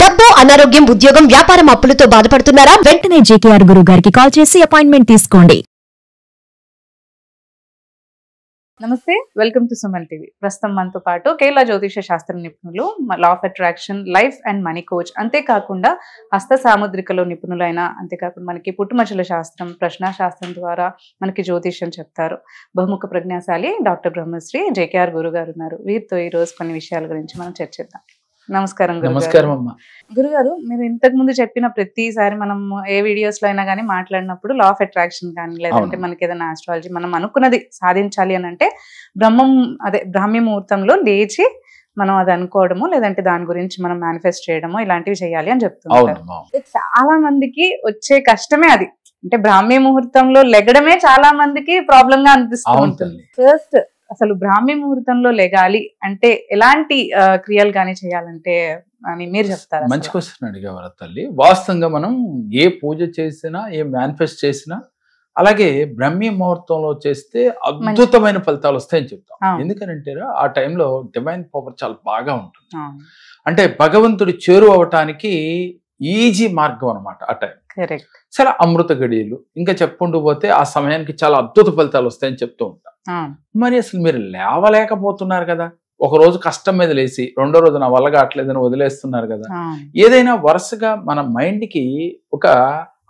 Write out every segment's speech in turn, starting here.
డబ్బు, అనారోగ్యం, ఉద్యోగం, వ్యాపారం అప్పులతో బాధపడుతున్నారా? వెంటనే JKR గురువు గారికి కాల్ చేసి అపాయింట్మెంట్ తీసుకోండి. నమస్తే, వెల్కమ్ టు సుమన్ టీవీ. ప్రస్తుతం మనతో పాటు కేరళ జ్యోతిష శాస్త్ర నిపుణులు, law of attraction, life and money coach, అంతేకాకుండా హస్త సాముద్రికలో నిపుణులైన, అంతేకాకుండా మనకి పుట్టుమచ్చల శాస్త్రం, ప్రశ్న శాస్త్రం ద్వారా మనకి జ్యోతిష్యం చెప్తారు బహుముఖ ప్రజ్ఞాశాలి డాక్టర్ బ్రహ్మశ్రీ JKR గురువు గారు ఉన్నారు. వీరితో ఈ రోజు కొన్ని విషయాల గురించి మనం చర్చిద్దాం. నమస్కారం నమస్కారం అమ్మా. గురుగారు, మీరు ఇంతకు ముందు చెప్పిన ప్రతిసారి మనం ఏ వీడియోస్ లో అయినా కానీ మాట్లాడినప్పుడు లా ఆఫ్ అట్రాక్షన్ కానీ, లేదంటే మనకి ఏదైనా ఆస్ట్రాలజీ మనం అనుకున్నది సాధించాలి అని అంటే బ్రాహ్మీ ముహూర్తంలో లేచి మనం అది అనుకోవడము, లేదంటే దాని గురించి మనం మేనిఫెస్ట్ చేయడము, ఇలాంటివి చేయాలి అని చెప్తుంటారు. చాలా మందికి వచ్చే కష్టమే అది. అంటే బ్రాహ్మీ ముహూర్తంలో లెగడమే చాలా మందికి ప్రాబ్లం గా అనిపిస్తూ ఉంటుంది. ఫస్ట్ అసలు బ్రాహ్మీ ముహూర్తంలో లెగాలి అంటే ఎలాంటి క్రియలు కానీ చేయాలంటే అని మీరు చెప్తారా? మంచి క్వశ్చన్ అడిగేవారు తల్లి. వాస్తవంగా మనం ఏ పూజ చేసినా, ఏ మేనిఫెస్ట్ చేసినా, అలాగే బ్రాహ్మీ ముహూర్తంలో చేస్తే అద్భుతమైన ఫలితాలు వస్తాయని చెప్తాం. ఎందుకనంటే ఆ టైంలో డివైన్ పవర్ చాలా బాగా ఉంటుంది. అంటే భగవంతుడి చేరువ అవటానికి ఈజీ మార్గం అనమాట ఆ టైం. చాలా అమృత గడియలు. ఇంకా చెప్పుకుంటూ పోతే ఆ సమయానికి చాలా అద్భుత ఫలితాలు వస్తాయని చెప్తూ ఉంటాం. మరి అసలు మీరు లేవలేకపోతున్నారు కదా, ఒక రోజు కష్టం మీద లేచి రెండో రోజు నా వల్ల కావట్లేదని వదిలేస్తున్నారు కదా. ఏదైనా వరుసగా మన మైండ్కి ఒక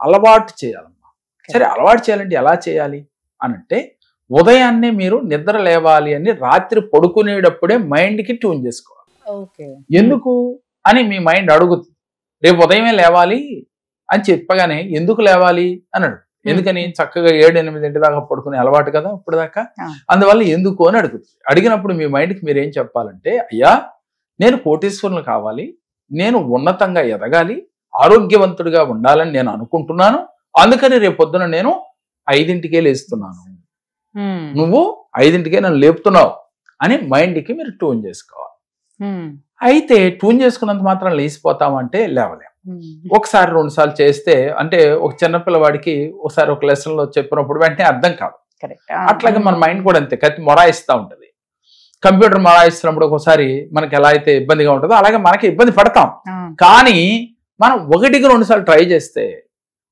అలవాటు చేయాలమ్మా. సరే, అలవాటు చేయాలంటే ఎలా చేయాలి అనంటే, ఉదయాన్నే మీరు నిద్ర లేవాలి అని రాత్రి పడుకునేటప్పుడే మైండ్కి ట్యూన్ చేసుకోవాలి. ఎందుకు అని మీ మైండ్ అడుగుతుంది. రేపు ఉదయమే లేవాలి అని చెప్పగానే ఎందుకు లేవాలి అన్నాడు. ఎందుకని? చక్కగా 7-8 దాకా పడుకునే అలవాటు కదా ఇప్పుడు దాకా, అందువల్ల ఎందుకు అని అడుగుతుంది. అడిగినప్పుడు మీ మైండ్కి మీరు ఏం చెప్పాలంటే, అయ్యా నేను కోటీశ్వరులు కావాలి, నేను ఉన్నతంగా ఎదగాలి, ఆరోగ్యవంతుడిగా ఉండాలని నేను అనుకుంటున్నాను, అందుకని రేపు పొద్దున నేను 5ంటికే లేస్తున్నాను, నువ్వు 5ంటికే నన్ను లేపుతున్నావు అని మైండ్కి మీరు ట్యూన్ చేసుకోవాలి. అయితే ట్యూన్ చేసుకున్నంత మాత్రం లేచిపోతామంటే లేవలేం. ఒకసారి 2 సార్లు చేస్తే, అంటే ఒక చిన్నపిల్లవాడికి ఒకసారి ఒక లెసన్ లో చెప్పినప్పుడు వెంటనే అర్థం కాదు. అట్లాగే మన మైండ్ కూడా అంతే, కత్తి మొరాయిస్తూ ఉంటది. కంప్యూటర్ మొరాయిస్తున్నప్పుడు ఒకసారి మనకి ఎలా అయితే ఇబ్బందిగా ఉంటుందో అలాగే మనకి ఇబ్బంది పడతాం. కానీ మనం 1-2 సార్లు ట్రై చేస్తే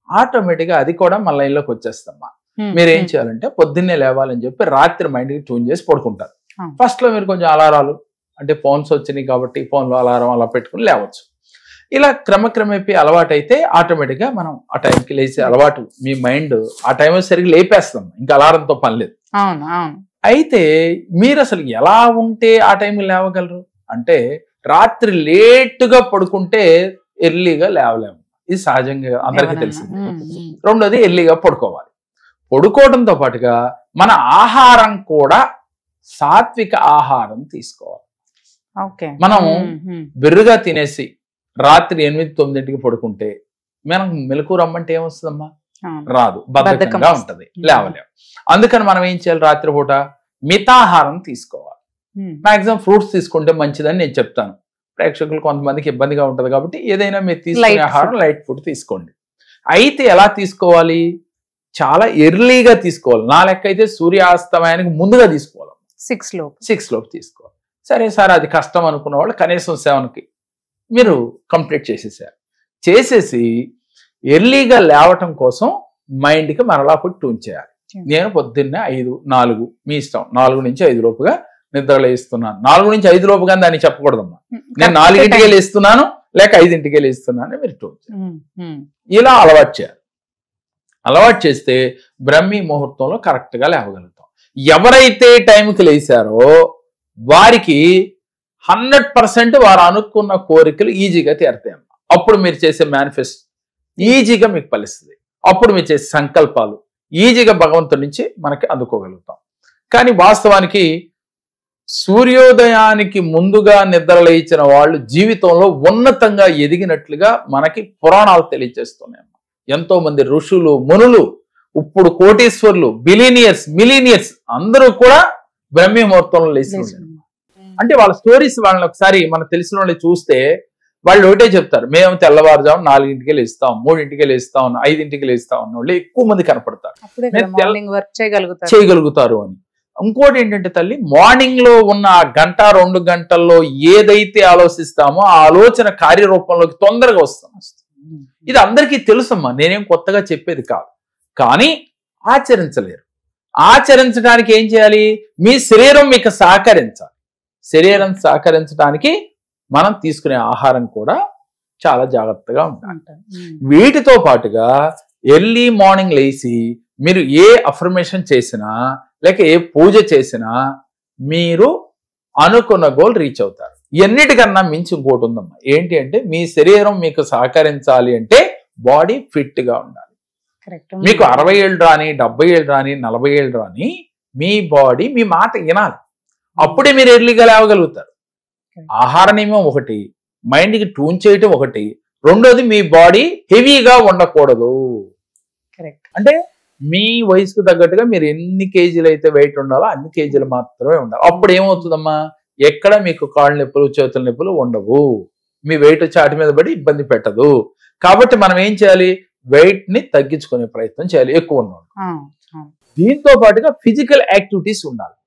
ఆటోమేటిక్గా అది కూడా మన లైన్లోకి వచ్చేస్తామా. మీరు ఏం చేయాలంటే, పొద్దున్నే లేవాలని చెప్పి రాత్రి మైండ్కి ట్యూన్ చేసి పడుకుంటారు. ఫస్ట్ లో మీరు కొంచెం అలారాలు, అంటే ఫోన్స్ వచ్చినాయి కాబట్టి ఫోన్లో అలారం అలా పెట్టుకుని లేవచ్చు. ఇలా క్రమక్రమేపీ అలవాటు అయితే ఆటోమేటిక్గా మనం ఆ టైంకి లేచే అలవాటు, మీ మైండ్ ఆ టైం సరిగ్గా లేపేస్తాం, ఇంకా అలారంతో పని లేదు. అయితే మీరు అసలు ఎలా ఉంటే ఆ టైంకి లేవగలరు అంటే, రాత్రి లేటుగా పడుకుంటే ఎర్లీగా లేవలేము. ఇది సహజంగా అందరికీ తెలిసింది. రెండోది, ఎర్లీగా పడుకోవాలి. పడుకోవడంతో పాటుగా మన ఆహారం కూడా సాత్విక ఆహారం తీసుకోవాలి. మనం బెర్రుగా తినేసి రాత్రి 8-9ంటికి పడుకుంటే మనం మెలకు రమ్మంటే ఏమొస్తుందమ్మా? రాదు, బద్ధకంగా ఉంటది, లేవలేము. అందుకని మనం ఏం చేయాలి? రాత్రిపూట మితాహారం తీసుకోవాలి. మాక్సిమం ఫ్రూట్స్ తీసుకుంటే మంచిదని నేను చెప్తాను. ప్రేక్షకులు కొంతమందికి ఇబ్బందిగా ఉంటది కాబట్టి ఏదైనా మీరు తీసుకునే ఆహారం లైట్ ఫుడ్ తీసుకోండి. అయితే ఎలా తీసుకోవాలి? చాలా ఎర్లీగా తీసుకోవాలి. నా లెక్క అయితే సూర్యాస్తమయానికి ముందుగా తీసుకోవాలి. 6 లోపు తీసుకోవాలి. సరే సార్, అది కష్టం అనుకున్న వాళ్ళు కనీసం 7కి మీరు కంప్లీట్ చేసేసి ఎర్లీగా లేవటం కోసం మైండ్కి మరలా ఫుడ్ ట్యూన్ చేయాలి. నేను పొద్దున్నే 5-4 మీ ఇష్టం, 4 నుంచి 5 లోపుగా నిద్ర లేస్తున్నాను. 4 నుంచి 5 లోపుగా దాన్ని చెప్పకూడదమ్మా. నేను 4ంటికే లేస్తున్నాను లేక 5ంటికే లేస్తున్నాను మీరు ట్యూన్ చేయాలి. ఇలా అలవాటు చేయాలి. అలవాటు చేస్తే బ్రాహ్మీ ముహూర్తంలో కరెక్ట్గా లేవగలుగుతాం. ఎవరైతే టైంకి లేచారో వారికి 100% వారు అనుకున్న కోరికలు ఈజీగా తీరుతాయమ్మా. అప్పుడు మీరు చేసే మేనిఫెస్ట్ ఈజీగా మీకు ఫలిస్తుంది. అప్పుడు మీరు చేసే సంకల్పాలు ఈజీగా భగవంతుడి నుంచి మనకి అందుకోగలుగుతాం. కానీ వాస్తవానికి సూర్యోదయానికి ముందుగా నిద్ర లేచిన వాళ్ళు జీవితంలో ఉన్నతంగా ఎదిగినట్లుగా మనకి పురాణాలు తెలియజేస్తున్నాయి. ఎంతో మంది ఋషులు, మునులు, ఇప్పుడు కోటీశ్వర్లు, బిలీనియర్స్, మిలీనియర్స్ అందరూ కూడా బ్రాహ్మీ ముహూర్తంలో లేచి, అంటే వాళ్ళ స్టోరీస్ వాళ్ళని ఒకసారి మన తెలిసిన వాళ్ళు చూస్తే వాళ్ళు ఒకటే చెప్తారు, మేము తెల్లవారుజాము 4ంటికి లేస్తాం, 3ంటికి లేస్తాం, 5ంటికి లేస్తాం అన్న వాళ్ళు ఎక్కువ మంది కనపడతారు, చేయగలుగుతారు అని. ఇంకోటి ఏంటంటే తల్లి, మార్నింగ్ లో ఉన్న ఆ గంట 2 గంటల్లో ఏదైతే ఆలోచిస్తామో ఆ ఆలోచన కార్యరూపంలోకి తొందరగా వస్తాం. ఇది అందరికీ తెలుసమ్మా, నేనేం కొత్తగా చెప్పేది కాదు. కానీ ఆచరించలేరు. ఆచరించడానికి ఏం చేయాలి? మీ శరీరం మీకు సహకరించాలి. శరీరం సహకరించడానికి మనం తీసుకునే ఆహారం కూడా చాలా జాగ్రత్తగా ఉండాలి. వీటితో పాటుగా ఎర్లీ మార్నింగ్ లేచి మీరు ఏ అఫర్మేషన్ చేసినా లేక ఏ పూజ చేసినా మీరు అనుకున్న గోల్ రీచ్ అవుతారు. ఎన్నిటికన్నా మించి ఇంకోటి ఉందమ్మా. ఏంటి అంటే మీ శరీరం మీకు సహకరించాలి అంటే బాడీ ఫిట్ గా ఉండాలి. మీకు 60 ఏళ్ళు రాని, 70 ఏళ్ళు రాని, 40 ఏళ్ళు రాని మీ బాడీ మీ మాట వినాలి. అప్పుడే మీరు ఎర్లీగా లేవగలుగుతారు. ఆహార నియమం ఒకటి, మైండ్కి ట్యూన్ చేయటం ఒకటి, రెండోది మీ బాడీ హెవీగా ఉండకూడదు. అంటే మీ వయసుకు తగ్గట్టుగా మీరు ఎన్ని కేజీలు అయితే వెయిట్ ఉండాలో అన్ని కేజీలు మాత్రమే ఉండాలి. అప్పుడు ఏమవుతుందమ్మా, ఎక్కడ మీకు కాళ్ళ నొప్పులు చేతుల నొప్పులు ఉండవు. మీ వెయిట్ చాటి మీద పడి ఇబ్బంది పెట్టదు. కాబట్టి మనం ఏం చేయాలి? వెయిట్ ని తగ్గించుకునే ప్రయత్నం చేయాలి, ఎక్కువ ఉండాలి. దీంతో పాటుగా ఫిజికల్ యాక్టివిటీస్ ఉండాలి.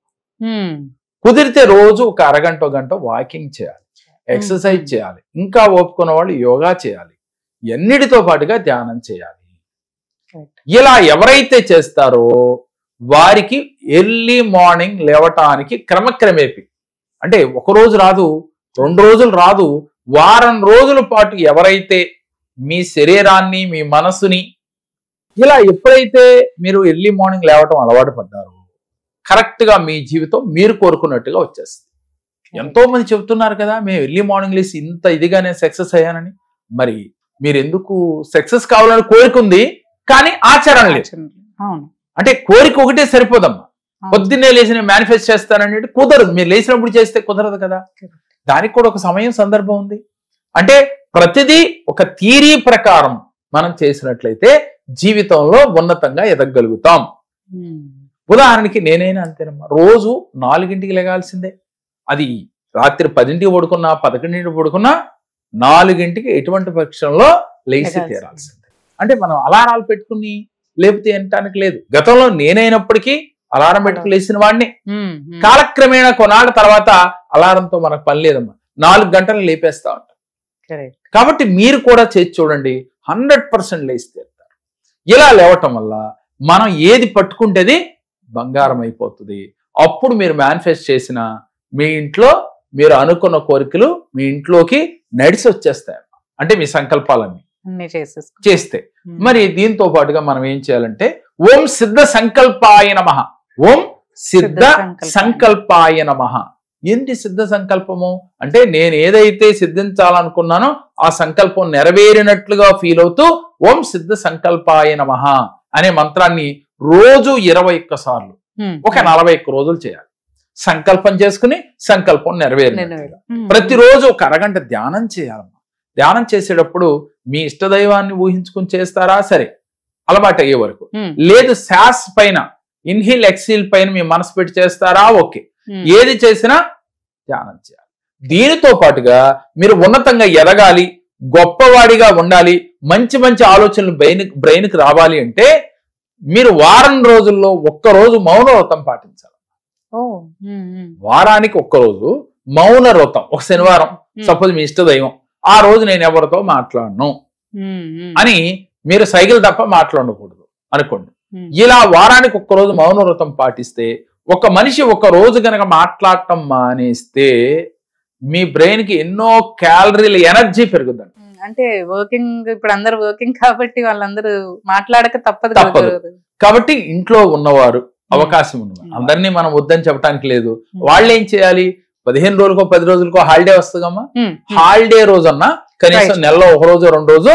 కుదిరితే రోజు ఒక అరగంట గంట వాకింగ్ చేయాలి, ఎక్సర్సైజ్ చేయాలి. ఇంకా ఓపుకున్న వాళ్ళు యోగా చేయాలి. ఎన్నిటితో పాటుగా ధ్యానం చేయాలి. ఇలా ఎవరైతే చేస్తారో వారికి ఎర్లీ మార్నింగ్ లేవటానికి క్రమక్రమేపి, అంటే ఒక రోజు రాదు, 2 రోజులు రాదు, వారం రోజుల పాటు ఎవరైతే మీ శరీరాన్ని మీ మనసుని ఇలా ఎప్పుడైతే మీరు ఎర్లీ మార్నింగ్ లేవటం అలవాటు పడ్డారో కరెక్ట్ గా మీ జీవితం మీరు కోరుకున్నట్టుగా వచ్చేస్తుంది. ఎంతో మంది చెబుతున్నారు కదా, మేము ఎర్లీ మార్నింగ్ లేసి ఇంత ఇదిగానే సక్సెస్ అయ్యానని. మరి మీరు ఎందుకు సక్సెస్ కావాలని కోరుకుంది కానీ ఆచరణ లేదు. అంటే కోరిక ఒకటే సరిపోదమ్మా. పొద్దున్నే లేచి నేను మేనిఫెస్ట్ చేస్తాననేది కుదరదు. మీరు లేచినప్పుడు చేస్తే కుదరదు కదా, దానికి కూడా ఒక సమయం సందర్భం ఉంది. అంటే ప్రతిదీ ఒక థియరీ ప్రకారం మనం చేసినట్లయితే జీవితంలో ఉన్నతంగా ఎదగలుగుతాం. ఉదాహరణకి నేనైనా అంతేనమ్మా, రోజు 4ంటికి లెగాల్సిందే. అది రాత్రి 10ంటికి పడుకున్నా 11ంటికి పడుకున్నా 4ంటికి ఎటువంటి పక్షంలో లేచి తీరాల్సిందే. అంటే మనం అలారాలు పెట్టుకుని లేపితే అనటానికి లేదు. గతంలో నేనైనప్పటికీ అలారం పెట్టుకుని లేచిన వాడిని. కాలక్రమేణా కొన్నాళ్ళ తర్వాత అలారంతో మనకు పని లేదమ్మా, 4 గంటలు లేపేస్తా ఉంటాం. కాబట్టి మీరు కూడా చేసి చూడండి, 100% లేచి తీరుతారు. ఇలా లేవటం వల్ల మనం ఏది పట్టుకుంటేది బంగారం అయిపోతుంది. అప్పుడు మీరు మేనిఫెస్ట్ చేసిన మీ ఇంట్లో మీరు అనుకున్న కోరికలు మీ ఇంట్లోకి నడిచి వచ్చేస్తాయి. అంటే మీ సంకల్పాలన్నీ చేస్తే. మరి దీంతో పాటుగా మనం ఏం చేయాలంటే ఓం సిద్ధ సంకల్పాయ నమః, ఓం సిద్ధ సంకల్పాయ నమః. ఏంటి సిద్ధ సంకల్పము అంటే నేను ఏదైతే సిద్ధించాలనుకున్నానో ఆ సంకల్పం నెరవేరినట్లుగా ఫీల్ అవుతూ ఓం సిద్ధ సంకల్పాయ నమః అనే మంత్రాన్ని రోజు 21 సార్లు ఒక 41 రోజులు చేయాలి. సంకల్పం చేసుకుని సంకల్పం నెరవేరినట్లుగా ప్రతిరోజు ఒక అరగంట ధ్యానం చేయాలమ్మా. ధ్యానం చేసేటప్పుడు మీ ఇష్టదైవాన్ని ఊహించుకుని చేస్తారా సరే, అలవాటు అయ్యే వరకు. లేదు శ్వాస పైన ఇన్హీల్ ఎక్సీల్ పైన మీ మనసు పెట్టి చేస్తారా ఓకే. ఏది చేసినా ధ్యానం చేయాలి. దీనితో పాటుగా మీరు ఉన్నతంగా ఎదగాలి, గొప్పవాడిగా ఉండాలి, మంచి మంచి ఆలోచనలు బ్రెయిన్కి రావాలి అంటే మీరు వారం రోజుల్లో 1 రోజు మౌన వ్రతం పాటించాలి. వారానికి 1 రోజు మౌన వ్రతం. ఒక శనివారం సపోజ్ మీ ఇష్టదైవం, ఆ రోజు నేను ఎవరితో మాట్లాడను అని మీరు సైకిల్ తప్ప మాట్లాడకూడదు అనుకోండి. ఇలా వారానికి 1 రోజు మౌన వ్రతం పాటిస్తే, ఒక మనిషి 1 రోజు కనుక మాట్లాడటం మానేస్తే మీ బ్రెయిన్ కి ఎన్నో క్యాలరీల ఎనర్జీ పెరుగుతుంది. అంటే వర్కింగ్, ఇప్పుడు అందరు వర్కింగ్ కాబట్టి వాళ్ళందరూ మాట్లాడక తప్పదు. కాబట్టి ఇంట్లో ఉన్నవారు, అవకాశం ఉన్నవారు, అందరినీ మనం వద్దని చెప్పడానికి లేదు. వాళ్ళు ఏం చేయాలి, 15 రోజులకో 10 రోజులకో హాలిడే వస్తుందమ్మా. హాలిడే రోజన్నా కనీసం నెలలో 1 రోజు 2 రోజు,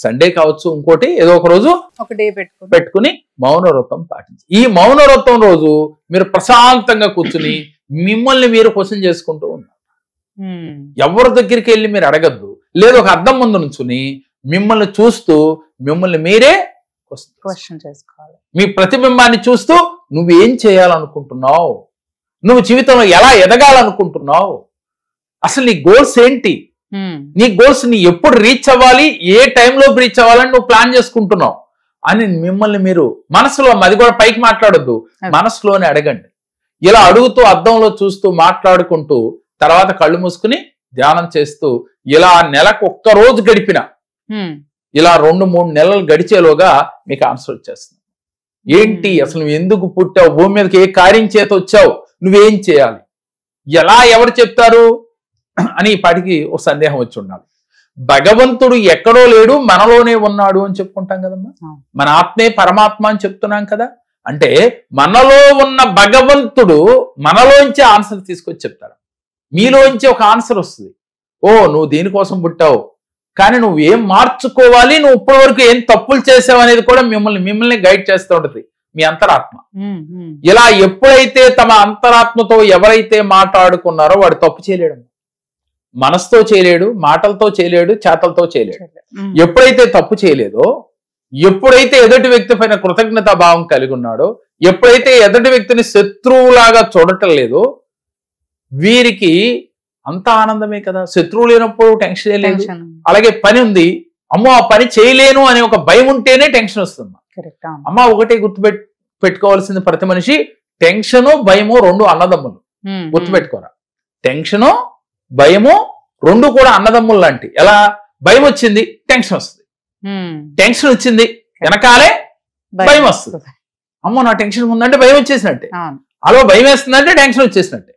సండే కావచ్చు ఇంకోటి ఏదో ఒక రోజు ఒక డే పెట్టుకుని మౌన వ్రతం పాటించి, ఈ మౌన వ్రతం రోజు మీరు ప్రశాంతంగా కూర్చుని మిమ్మల్ని మీరు క్వశ్చన్ చేసుకుంటూ ఉన్నారు. ఎవరి దగ్గరికి వెళ్ళి మీరు అడగద్దు, లేదు ఒక అద్దం ముందు నుంచుని మిమ్మల్ని చూస్తూ మిమ్మల్ని మీరే క్వశ్చన్ చేసుకోవాలి. మీ ప్రతిబింబాన్ని చూస్తూ నువ్వేం చేయాలనుకుంటున్నావు, నువ్వు జీవితంలో ఎలా ఎదగాలనుకుంటున్నావు, అసలు నీ గోల్స్ ఏంటి, నీ గోల్స్ ని ఎప్పుడు రీచ్ అవ్వాలి, ఏ టైంలో రీచ్ అవ్వాలని నువ్వు ప్లాన్ చేసుకుంటున్నావు అని మిమ్మల్ని మీరు మనసులో, అది కూడా పైకి మాట్లాడొద్దు, మనసులోనే అడగండి. ఇలా అడుగుతూ అద్దంలో చూస్తూ మాట్లాడుకుంటూ తర్వాత కళ్ళు మూసుకుని ధ్యానం చేస్తూ ఇలా నెలకు ఒక్క రోజు గడిపిన ఇలా 2-3 నెలలు గడిచేలోగా మీకు ఆన్సర్ వచ్చేస్తుంది. ఏంటి అసలు నువ్వు ఎందుకు పుట్టావు, భూమి మీదకి ఏ కార్యం చేత వచ్చావు, నువ్వేం చేయాలి, ఎలా ఎవరు చెప్తారు అని ఈ పాటికి ఒక సందేహం వచ్చి ఉండాలి. భగవంతుడు ఎక్కడో లేడు మనలోనే ఉన్నాడు అని చెప్పుకుంటాం కదమ్మా. మన ఆత్మే పరమాత్మ అని చెప్తున్నాం కదా. అంటే మనలో ఉన్న భగవంతుడు మనలోంచి ఆన్సర్ తీసుకొచ్చి చెప్తాడు. మీలోంచి ఒక ఆన్సర్ వస్తుంది. ఓ నువ్వు దీనికోసం పుట్టావు, కానీ నువ్వు ఏం మార్చుకోవాలి, నువ్వు ఇప్పటి వరకు ఏం తప్పులు చేసావు అనేది కూడా మిమ్మల్ని గైడ్ చేస్తూ ఉంటుంది మీ అంతరాత్మ. ఇలా ఎప్పుడైతే తమ అంతరాత్మతో ఎవరైతే మాట్లాడుకున్నారో వాడు తప్పు చేయలేడు. మనసుతో చేయలేడు, మాటలతో చేయలేడు, చేతలతో చేయలేడు. ఎప్పుడైతే తప్పు చేయలేదో, ఎప్పుడైతే ఎదుటి వ్యక్తి పైన కృతజ్ఞతా భావం కలిగి ఉన్నాడో, ఎప్పుడైతే ఎదుటి వ్యక్తిని శత్రువులాగా చూడటం లేదో, వీరికి అంత ఆనందమే కదా. శత్రువు లేనప్పుడు టెన్షన్ లేదు. అలాగే పని ఉంది, అమ్మో ఆ పని చేయలేను అనే ఒక భయం ఉంటేనే టెన్షన్ వస్తుంది. అమ్మ ఒకటే పెట్టుకోవాల్సింది ప్రతి మనిషి, టెన్షను భయము 2 అన్నదమ్ములు. గుర్తుపెట్టుకోరా, టెన్షను భయము 2 కూడా అన్నదమ్ములు లాంటి. ఎలా భయం వచ్చింది టెన్షన్ వస్తుంది, టెన్షన్ వచ్చింది వెనకాలే భయం వస్తుంది. అమ్మో నా టెన్షన్ ఉందంటే భయం వచ్చేసినట్టే, అలా భయం వేస్తుందంటే టెన్షన్ వచ్చేసినట్టే.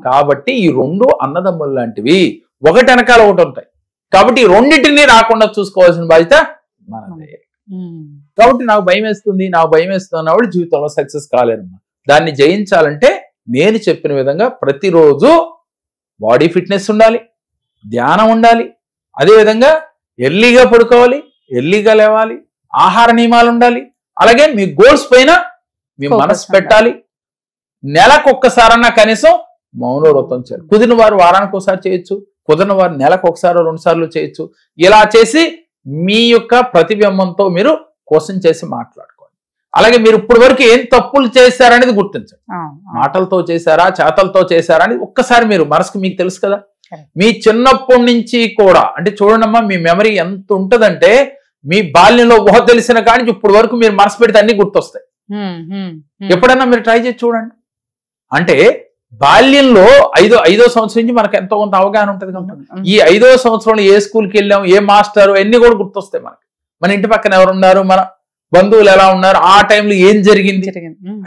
కాబట్టి ఈ 2 అన్నదమ్ములు లాంటివి, ఒకటి వెనకాల ఒకటి ఉంటాయి. కాబట్టి ఈ రెండింటిని రాకుండా చూసుకోవాల్సిన బాధ్యత మనదే. కాబట్టి నాకు భయం వేస్తుంది అన్నవాడు జీవితంలో సక్సెస్ కాలేరమ్మా. దాన్ని జయించాలంటే నేను చెప్పిన విధంగా ప్రతిరోజు బాడీ ఫిట్నెస్ ఉండాలి, ధ్యానం ఉండాలి, అదేవిధంగా ఎర్లీగా పడుకోవాలి, ఎర్లీగా లేవాలి, ఆహార నియమాలు ఉండాలి, అలాగే మీ గోల్స్ పైన మీ మనసు పెట్టాలి. నెలకు ఒక్కసారన్నా కనీసం మౌన వ్రతం చేయాలి. కుదిరిన వారు వారానికి ఒకసారి చేయొచ్చు, కుదిరిన వారు నెలకు 1-2 సార్లు చేయొచ్చు. ఇలా చేసి మీ యొక్క ప్రతిబింబంతో మీరు క్వశ్చన్ చేసి మాట్లాడుకోండి. అలాగే మీరు ఇప్పటి వరకు ఏం తప్పులు చేశారనేది గుర్తించండి. మాటలతో చేశారా, చేతలతో చేశారా అని ఒక్కసారి మీరు మనసుకు మీకు తెలుసు కదా. మీ చిన్నప్పటి నుంచి కూడా అంటే చూడండమ్మా, మీ మెమరీ ఎంత ఉంటదంటే మీ బాల్యంలో ఊహ తెలిసిన కానీ ఇప్పటి వరకు మీరు మనసు పెడితే అన్ని గుర్తొస్తాయి. ఎప్పుడైనా మీరు ట్రై చేసి చూడండి. అంటే బాల్యంలో ఐదో సంవత్సరం నుంచి మనకు ఎంతో కొంత అవగాహన ఉంటుంది కదా. ఈ 5వ సంవత్సరంలో ఏ స్కూల్కి వెళ్ళాం, ఏ మాస్టర్, అన్ని కూడా గుర్తొస్తాయి మనకి. మన ఇంటి పక్కన ఎవరు ఉన్నారు, మన బంధువులు ఎలా ఉన్నారు, ఆ టైంలో ఏం జరిగింది,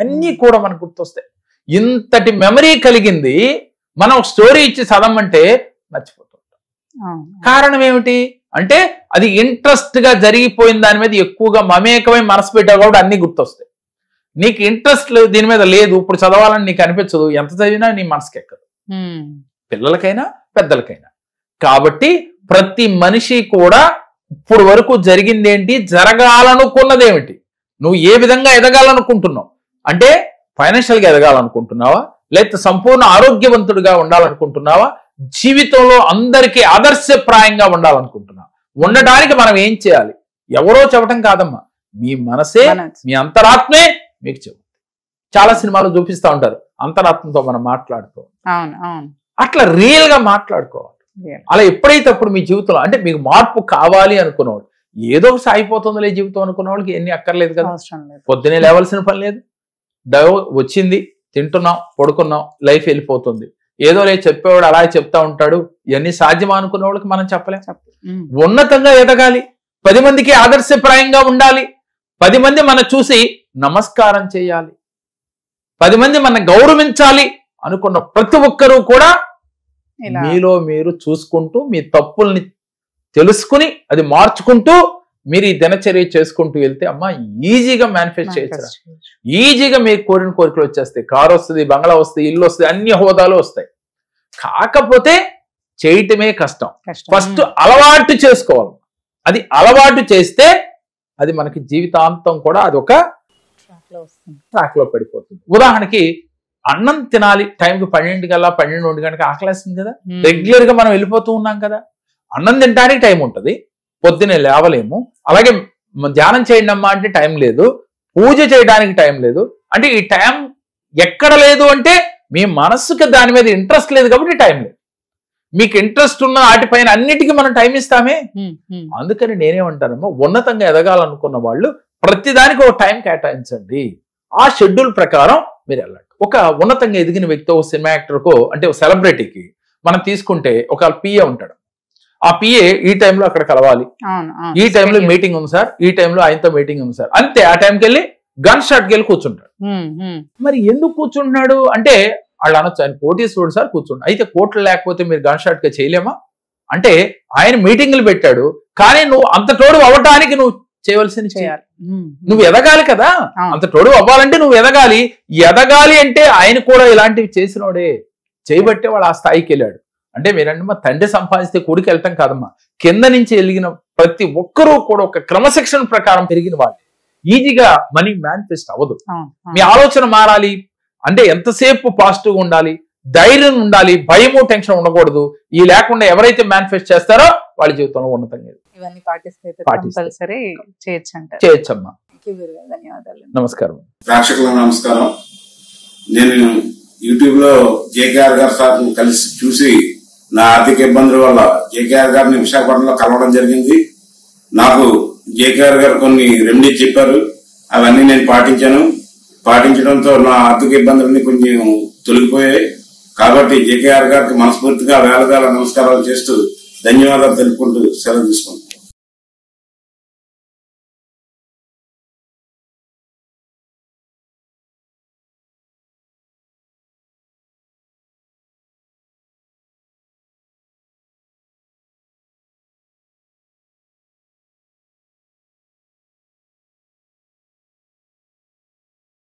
అన్ని కూడా మనకు గుర్తొస్తాయి. ఇంతటి మెమరీ కలిగింది మనం స్టోరీ ఇచ్చి చదవమంటే మర్చిపోతుంటాం. కారణం ఏమిటి అంటే అది ఇంట్రెస్ట్ గా జరిగిపోయిన దాని మీద ఎక్కువగా మమేకమై మనసు పెట్టా కూడా అన్ని గుర్తొస్తాయి. నీకు ఇంట్రెస్ట్ దీని మీద లేదు, ఇప్పుడు చదవాలని నీకు అనిపించదు, ఎంత చదివినా నీ మనసుకి ఎక్కదు, పిల్లలకైనా పెద్దలకైనా. కాబట్టి ప్రతి మనిషి కూడా ఇప్పుడు వరకు జరిగింది ఏంటి, జరగాలనుకున్నదేమిటి, నువ్వు ఏ విధంగా ఎదగాలనుకుంటున్నావు, అంటే ఫైనాన్షియల్ గా ఎదగాలనుకుంటున్నావా, లేకపోతే సంపూర్ణ ఆరోగ్యవంతుడిగా ఉండాలనుకుంటున్నావా, జీవితంలో అందరికీ ఆదర్శప్రాయంగా ఉండాలనుకుంటున్నావా. ఉండడానికి మనం ఏం చేయాలి, ఎవరో చెప్పటం కాదమ్మా, మీ మనసే, మీ అంతరాత్మే మీకు చెబుతుంది. చాలా సినిమాలు చూపిస్తూ ఉంటారు అంతరాత్మతో మనం మాట్లాడుతూ, అట్లా రియల్ గా మాట్లాడుకోవాలి. అలా ఎప్పుడైతే అప్పుడు మీ జీవితంలో అంటే మీకు మార్పు కావాలి అనుకున్నవాడు, ఏదో సాగిపోతుందిలే జీవితం అనుకున్న వాళ్ళకి ఎన్ని అక్కర్లేదు కదా. పొద్దునే లేవాల్సిన పని లేదు, వచ్చింది తింటున్నాం పడుకున్నాం లైఫ్ వెళ్ళిపోతుంది. ఏదో లేదు చెప్పేవాడు అలా చెప్తా ఉంటాడు, ఇవన్నీ సాధ్యమా అనుకున్న వాళ్ళకి మనం చెప్పలేం. ఉన్నతంగా ఎదగాలి, 10 మందికి ఆదర్శప్రాయంగా ఉండాలి, 10 మంది మనం చూసి నమస్కారం చేయాలి, 10 మంది మన గౌరవించాలి అనుకున్న ప్రతి ఒక్కరూ కూడా మీలో మీరు చూసుకుంటూ మీ తప్పుల్ని తెలుసుకుని అది మార్చుకుంటూ మీరు ఈ దినచర్య చేసుకుంటూ వెళ్తే అమ్మా ఈజీగా మేనిఫెస్ట్ చేయొచ్చు. ఈజీగా మీకు కోరిన కోరికలు వచ్చేస్తాయి. కారు వస్తుంది, బంగ్లా వస్తుంది, ఇల్లు వస్తుంది, అన్ని హోదాలు వస్తాయి. కాకపోతే చేయటమే కష్టం. ఫస్ట్ అలవాటు చేసుకోవాలి. అది అలవాటు చేస్తే అది మనకి జీవితాంతం కూడా అది ఒక ట్రాక్ లో పడిపోతుంది. ఉదాహరణకి అన్నం తినాలి టైంకి 12 కల్లా 12-1 గంటకి ఆకలేస్తుంది కదా, రెగ్యులర్ గా మనం వెళ్ళిపోతూ ఉన్నాం కదా. అన్నం తినడానికి టైం ఉంటుంది, పొద్దునే లేవలేము. అలాగే ధ్యానం చేయండి అమ్మా అంటే టైం లేదు, పూజ చేయడానికి టైం లేదు. అంటే ఈ టైం ఎక్కడ లేదు అంటే మీ మనస్సుకి దాని మీద ఇంట్రెస్ట్ లేదు కాబట్టి టైం లేదు. మీకు ఇంట్రెస్ట్ ఉన్న వాటిపైన అన్నిటికీ మనం టైం ఇస్తామే. అందుకని నేనేమంటానమ్మా, ఉన్నతంగా ఎదగాలనుకున్న వాళ్ళు ప్రతిదానికి ఒక టైం కేటాయించండి, ఆ షెడ్యూల్ ప్రకారం మీరు వెళ్ళండి. ఒక ఉన్నతంగా ఎదిగిన వ్యక్తి, ఒక సినిమా యాక్టర్కో అంటే ఒక సెలబ్రిటీకి మనం తీసుకుంటే ఒక పిఏ ఉంటాడు. ఆ పిఏ ఈ టైంలో అక్కడ కలవాలి, ఈ టైంలో మీటింగ్ ఉంది సార్, ఈ టైంలో ఆయనతో మీటింగ్ ఉంది సార్, అంతే. ఆ టైంకి వెళ్ళి గన్ షాట్కి వెళ్ళి కూర్చుంటాడు. మరి ఎందుకు కూర్చుంటున్నాడు అంటే వాళ్ళు అనొచ్చు, ఆయన కోటీశ్వరుడు సార్ కూర్చుంటాడు. అయితే కోట్లు లేకపోతే మీరు గన్ షాట్ గా చేయలేమా అంటే ఆయన మీటింగ్లు పెట్టాడు, కానీ నువ్వు అంత తోడు అవ్వడానికి నువ్వు చేయవలసింది చేయాలి. నువ్వు ఎదగాలి కదా, అంత తోడు అవ్వాలంటే నువ్వు ఎదగాలి. ఎదగాలి అంటే ఆయన కూడా ఇలాంటివి చేసినోడే, చేయబట్టే వాడు ఆ స్థాయికి వెళ్ళాడు. అంటే మీరంటే మా తండ్రి సంపాదిస్తే కూడికి వెళ్తాం కాదమ్మా, కింద నుంచి ఎదిగిన ప్రతి ఒక్కరూ కూడా ఒక క్రమశిక్షణ ప్రకారం పెరిగిన వాళ్ళు. ఈజీగా మనీ మేనిఫెస్ట్ అవ్వదు. మీ ఆలోచన మారాలి అంటే ఎంతసేపు పాజిటివ్ ఉండాలి, ధైర్యం ఉండాలి, భయము టెన్షన్ ఉండకూడదు. ఈ లేకుండా ఎవరైతే మేనిఫెస్ట్ చేస్తారో వాళ్ళ జీవితంలో ఉన్నతంగా ఇవన్నీ చేయొచ్చమ్మా. ధన్యవాదాలు. నమస్కారం. ప్రేక్షకులకు నమస్కారం. నేను యూట్యూబ్ లో జేకేఆర్ గారు సార్ కలిసి చూసి నా ఆర్థిక ఇబ్బందుల వల్ల జేకేఆర్ గారిని విశాఖపట్నంలో కలవడం జరిగింది. నాకు జేకేఆర్ గారు కొన్ని రెమెడీస్ చెప్పారు, అవన్నీ నేను పాటించడంతో నా ఆర్థిక ఇబ్బందులన్నీ కొంచెం తొలగిపోయాయి. కాబట్టి జేకేఆర్ గారికి మనస్ఫూర్తిగా వేలవేల నమస్కారాలు చేస్తూ ధన్యవాదాలు తెలుపుకుంటూ సెలవు తీసుకుంటాను.